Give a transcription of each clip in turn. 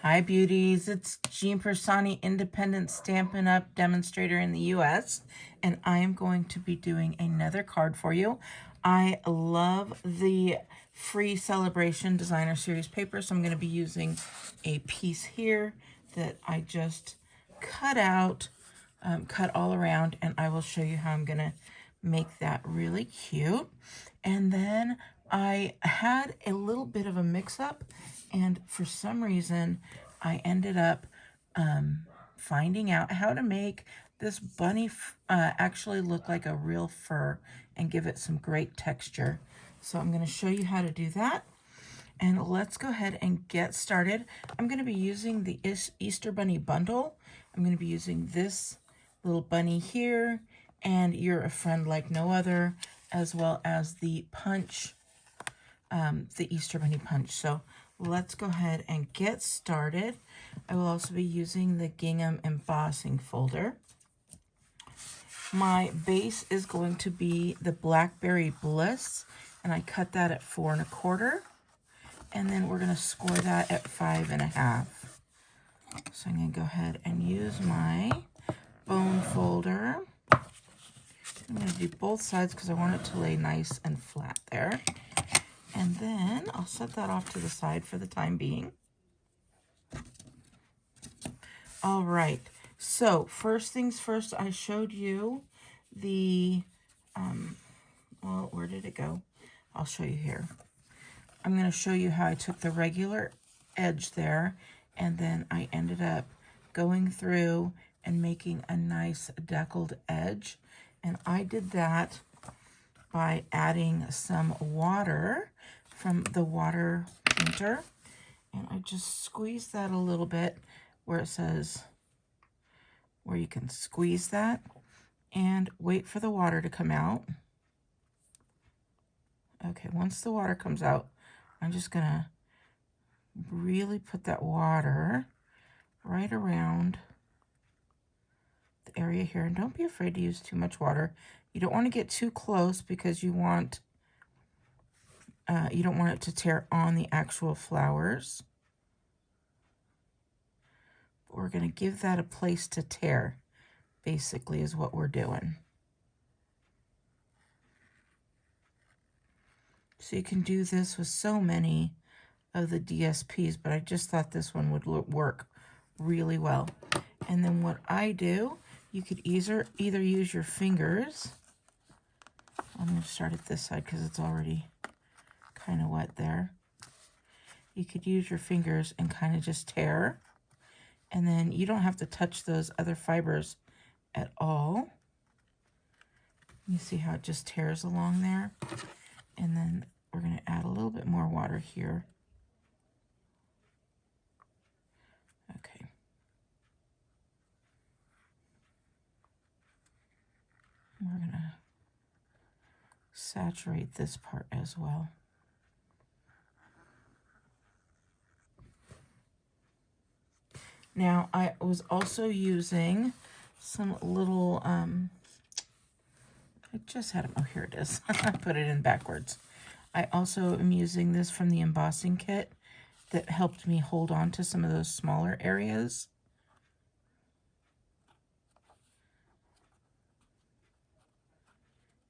Hi beauties, it's Jean Piersanti, independent Stampin' Up! Demonstrator in the US, and I am going to be doing another card for you. I love the free celebration designer series paper, so I'm going to be using a piece here that I just cut out, cut all around, and I will show you how I'm going to make that really cute. And then I had a little bit of a mix-up, and for some reason I ended up finding out how to make this bunny actually look like a real fur and give it some great texture. So I'm going to show you how to do that, and let's go ahead and get started. I'm going to be using the Easter Bunny bundle. I'm going to be using this little bunny here, and You're a Friend Like No Other, as well as the punch, the Easter Bunny punch. So let's go ahead and get started. I will also be using the gingham embossing folder. My base is going to be the Blackberry Bliss, and I cut that at 4 1/4. And then we're going to score that at 5 1/2. So I'm going to go ahead and use my bone folder. I'm going to do both sides because I want it to lay nice and flat there. And then I'll set that off to the side for the time being. All right, so first things first, I showed you the, well, where did it go? I'll show you here. I'm going to show you how I took the regular edge there, and then I ended up going through and making a nice deckled edge. And I did that by adding some water from the water painter. And I just squeeze that a little bit where it says, where you can squeeze that, and wait for the water to come out. Okay, once the water comes out, I'm just gonna really put that water right around the area here. And don't be afraid to use too much water. You don't want to get too close because you want, you don't want it to tear on the actual flowers. But we're going to give that a place to tear, basically, is what we're doing. So you can do this with so many of the DSPs, but I just thought this one would work really well. And then what I do, you could either use your fingers. I'm going to start at this side because it's already kind of wet there. You could use your fingers and kind of just tear. And then you don't have to touch those other fibers at all. You see how it just tears along there? And then we're going to add a little bit more water here. Okay. We're going to saturate this part as well. Now, I was also using some little, I just had them, oh, here it is. I put it in backwards. I also am using this from the embossing kit that helped me hold on to some of those smaller areas.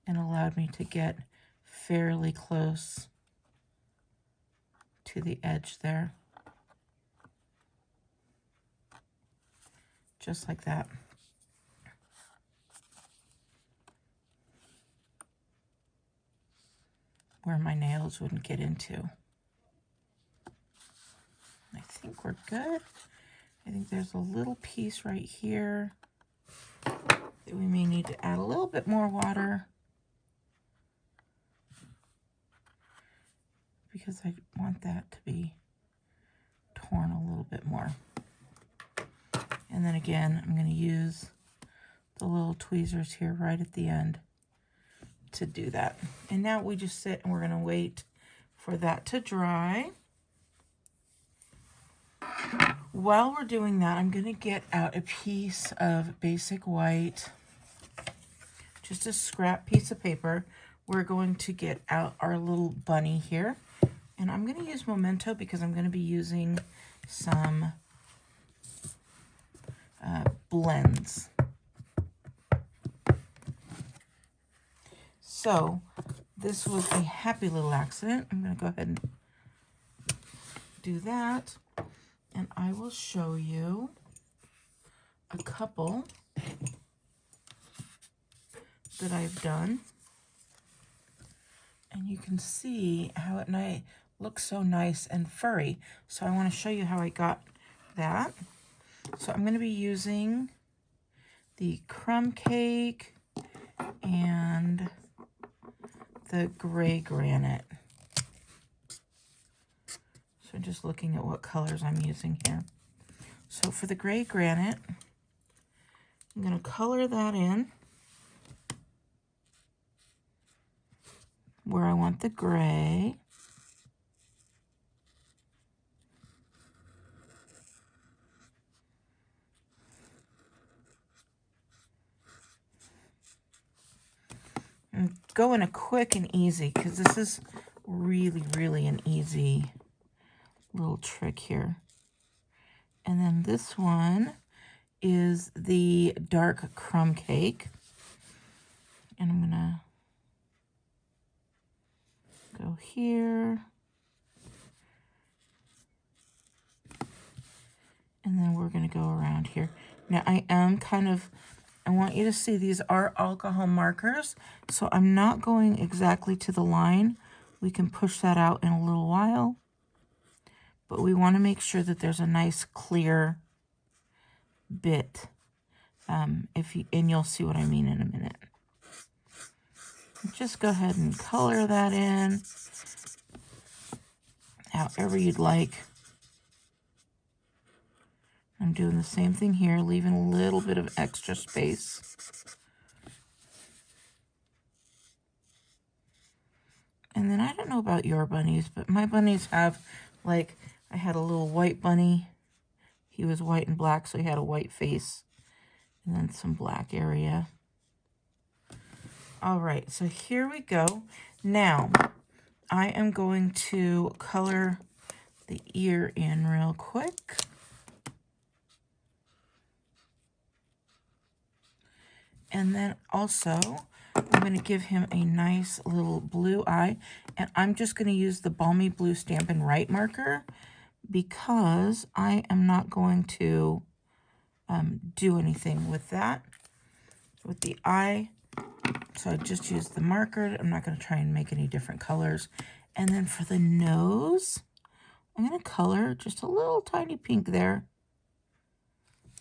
And allowed me to get fairly close to the edge there. Just like that. Where my nails wouldn't get into. I think we're good. I think there's a little piece right here that we may need to add a little bit more water, because I want that to be torn a little bit more. And then again, I'm going to use the little tweezers here right at the end to do that. And now we just sit and we're going to wait for that to dry. While we're doing that, I'm going to get out a piece of basic white, just a scrap piece of paper. We're going to get out our little bunny here. And I'm going to use Memento because I'm going to be using some blends. So this was a happy little accident. I'm going to go ahead and do that, and I will show you a couple that I've done, and you can see how it looks so nice and furry. So I want to show you how I got that. So I'm going to be using the crumb cake and the gray granite. So just looking at what colors I'm using here. So for the gray granite, I'm going to color that in where I want the gray. And go in a quick and easy, because this is really, really an easy little trick here. And then this one is the dark crumb cake. And I'm gonna go here. And then we're gonna go around here. Now I want you to see these are alcohol markers, so I'm not going exactly to the line. We can push that out in a little while, but we want to make sure that there's a nice clear bit. And you'll see what I mean in a minute. Just go ahead and color that in however you'd like. I'm doing the same thing here, leaving a little bit of extra space. And then I don't know about your bunnies, but my bunnies have, like, I had a little white bunny. He was white and black, so he had a white face. And then some black area. All right, so here we go. Now, I am going to color the ear in real quick. And then also, I'm going to give him a nice little blue eye. And I'm just going to use the Balmy Blue Stampin' Right marker, because I am not going to do anything with that, with the eye. So I just used the marker. I'm not going to try and make any different colors. And then for the nose, I'm going to color just a little tiny pink there,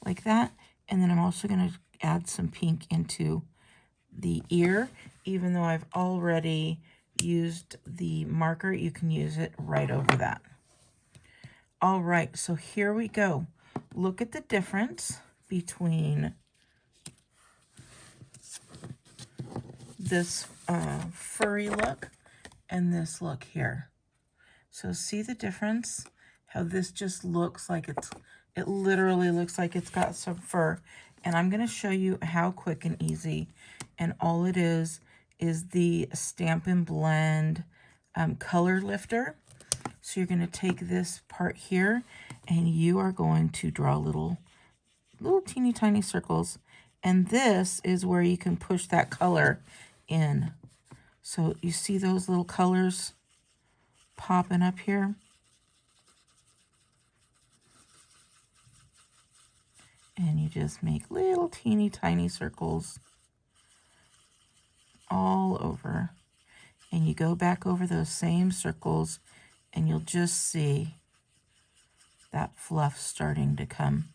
like that. And then I'm also going to add some pink into the ear. Even though I've already used the marker, you can use it right over that. All right, so here we go. Look at the difference between this furry look and this look here. So see the difference? How this just looks like it literally looks like it's got some fur. And I'm going to show you how quick and easy. And all it is the Stampin' Blend color lifter. So you're going to take this part here and you are going to draw little teeny tiny circles. And this is where you can push that color in. So you see those little colors popping up here? And you just make little teeny tiny circles all over. And you go back over those same circles and you'll just see that fluff starting to come.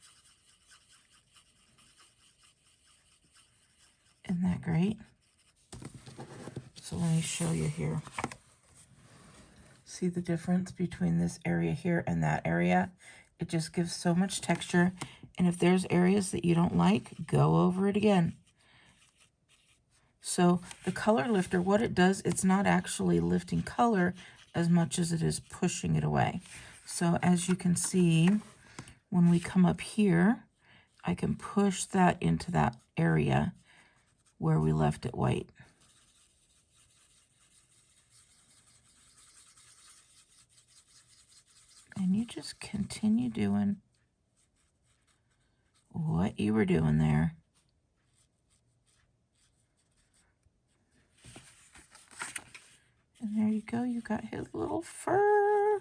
Isn't that great? So let me show you here. See the difference between this area here and that area? It just gives so much texture. And if there's areas that you don't like, go over it again. So the color lifter, what it does, it's not actually lifting color as much as it is pushing it away. So as you can see, when we come up here, I can push that into that area where we left it white. And you just continue doing what you were doing there. And there you go, you got his little fur.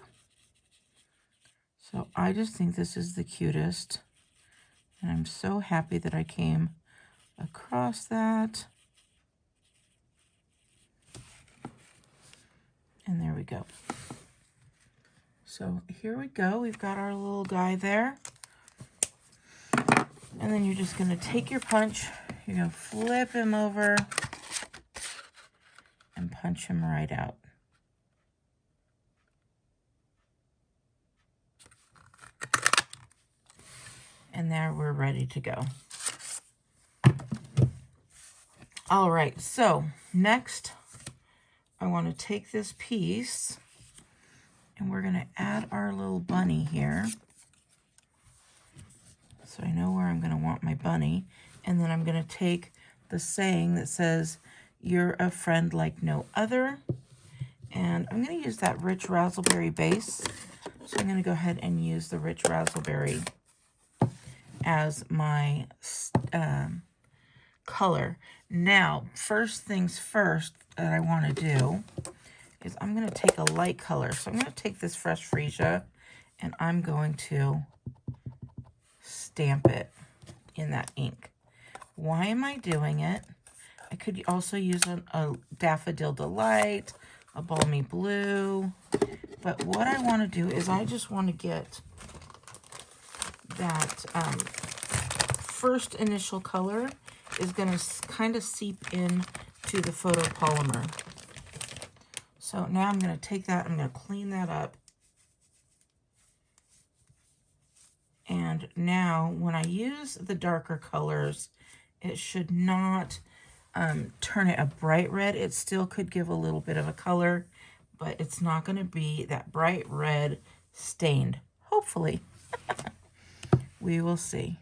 So I just think this is the cutest. And I'm so happy that I came across that. And there we go. So here we go. We've got our little guy there. And then you're just going to take your punch. You're going to flip him over and punch him right out. And there we're ready to go. All right, so next I want to take this piece and we're going to add our little bunny here. So I know where I'm going to want my bunny. And then I'm going to take the saying that says, "You're a friend like no other." And I'm going to use that rich raspberry base. So I'm going to go ahead and use the rich raspberry as my color. Now, first things first that I want to do is I'm going to take a light color. So I'm going to take this fresh freesia and I'm going to stamp it in that ink. Why am I doing it? I could also use a Daffodil Delight, a Balmy Blue, but what I want to do is I just want to get that first initial color is going to kind of seep in to the photopolymer. So now I'm going to take that, I'm going to clean that up. And now when I use the darker colors, it should not turn it a bright red. It still could give a little bit of a color, but it's not going to be that bright red stained, hopefully. We will see.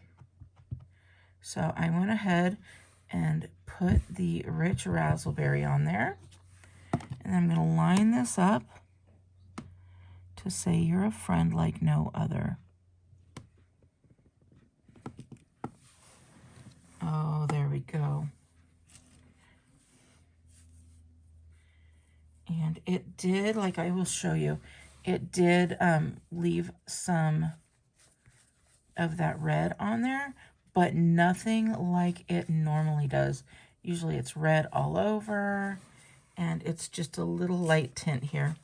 So I went ahead and put the rich raspberry on there. And I'm going to line this up to say, "You're a friend like no other." Oh, there we go. And it did, like I will show you, it did leave some of that red on there, but nothing like it normally does. Usually it's red all over, and it's just a little light tint here,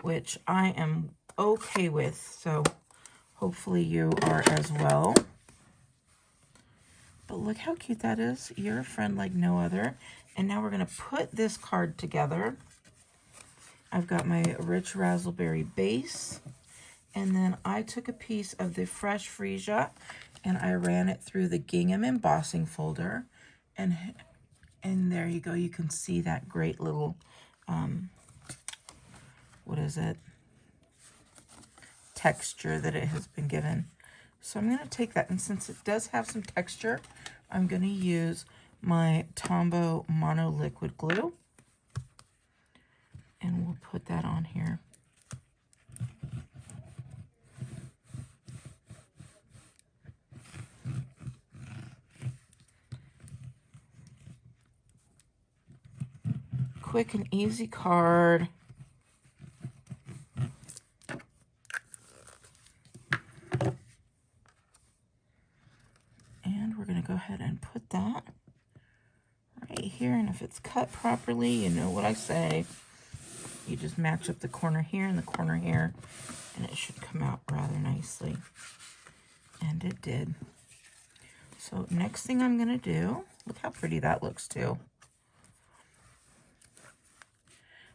which I am okay with. So hopefully you are as well. But look how cute that is. You're a friend like no other. And now we're going to put this card together. I've got my rich raspberry base. And then I took a piece of the fresh freesia and I ran it through the gingham embossing folder. And there you go. You can see that great little, what is it? Texture that it has been given. So I'm going to take that, and since it does have some texture, I'm going to use my Tombow Mono Liquid Glue. And we'll put that on here. Quick and easy card. And we're going to go ahead and put that right here. And if it's cut properly, you know what I say. You just match up the corner here and the corner here, and it should come out rather nicely. And it did. So next thing I'm going to do, look how pretty that looks too.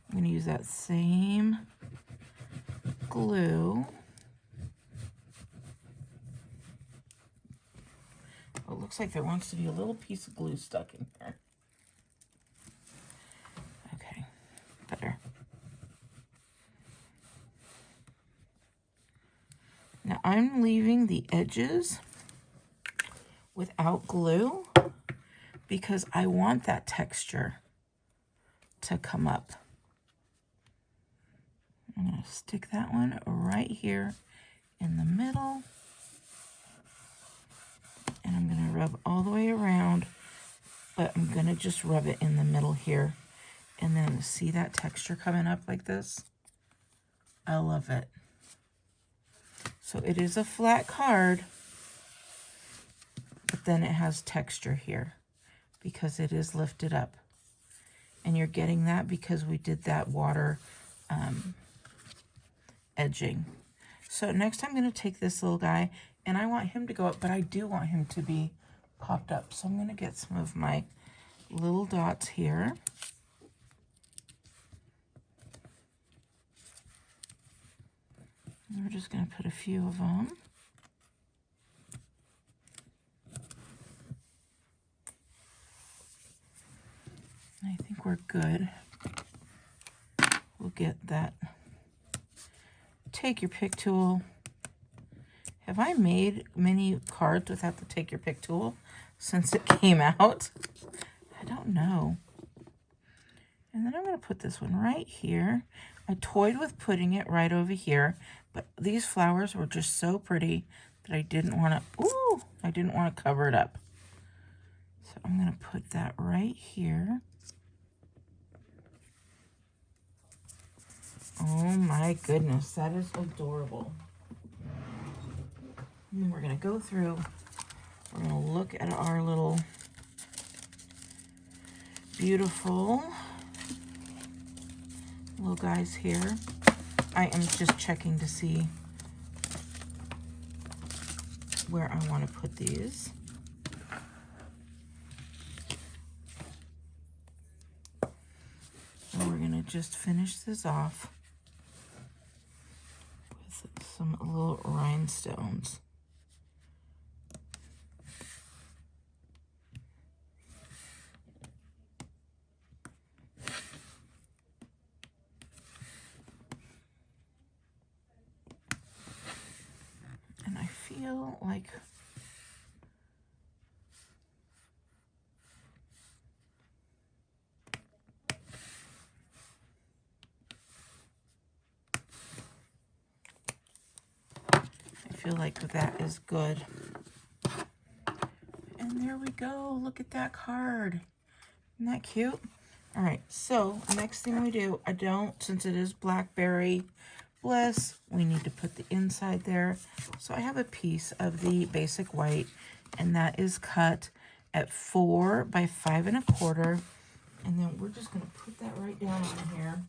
I'm going to use that same glue. Oh, it looks like there wants to be a little piece of glue stuck in here. Okay, better. Now I'm leaving the edges without glue because I want that texture to come up. I'm going to stick that one right here in the middle. rub all the way around, but I'm going to just rub it in the middle here. And then see that texture coming up like this? I love it. So it is a flat card, but then it has texture here because it is lifted up. And you're getting that because we did that water edging. So next I'm going to take this little guy, and I want him to go up, but I do want him to be popped up. So I'm going to get some of my little dots here. And we're just going to put a few of them. I think we're good. We'll get that. Take your pick tool. Have I made many cards without the take your pick tool since it came out? I don't know. And then I'm going to put this one right here. I toyed with putting it right over here, but these flowers were just so pretty that I didn't want to cover it up. So I'm going to put that right here. Oh my goodness, that is adorable. And then we're going to go through, we're going to look at our little beautiful little guys here. I am just checking to see where I want to put these. And we're going to just finish this off with some little rhinestones. And I feel like that is good. And there we go. Look at that card. Isn't that cute? All right, so next thing we do, since it is Blackberry Bliss, we need to put the inside there. So I have a piece of the basic white, and that is cut at 4 by 5 1/4. And then we're just going to put that right down on here.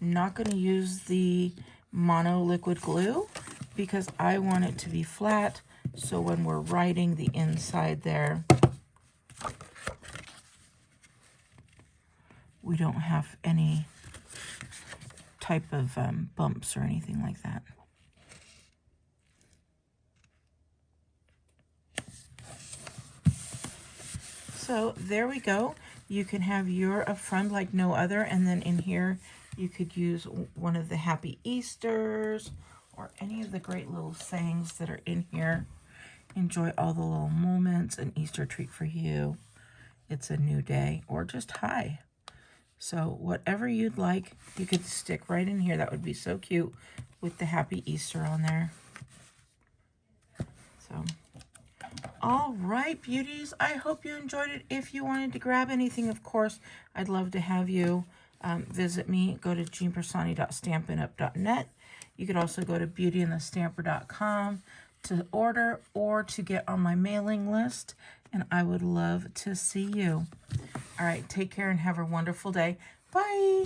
I'm not going to use the mono liquid glue because I want it to be flat. So when we're writing the inside there, we don't have any type of bumps or anything like that. So there we go. You can have your A Friend Like No Other, and then in here you could use one of the Happy Easters or any of the great little sayings that are in here. Enjoy all the little moments, an Easter treat for you. It's a new day, or just hi. So whatever you'd like, you could stick right in here. That would be so cute with the Happy Easter on there. So, all right, beauties. I hope you enjoyed it. If you wanted to grab anything, of course, I'd love to have you visit me. Go to jeanpersanti.stampinup.net. You could also go to beautyandthestamper.com to order or to get on my mailing list, and I would love to see you. All right, take care and have a wonderful day. Bye.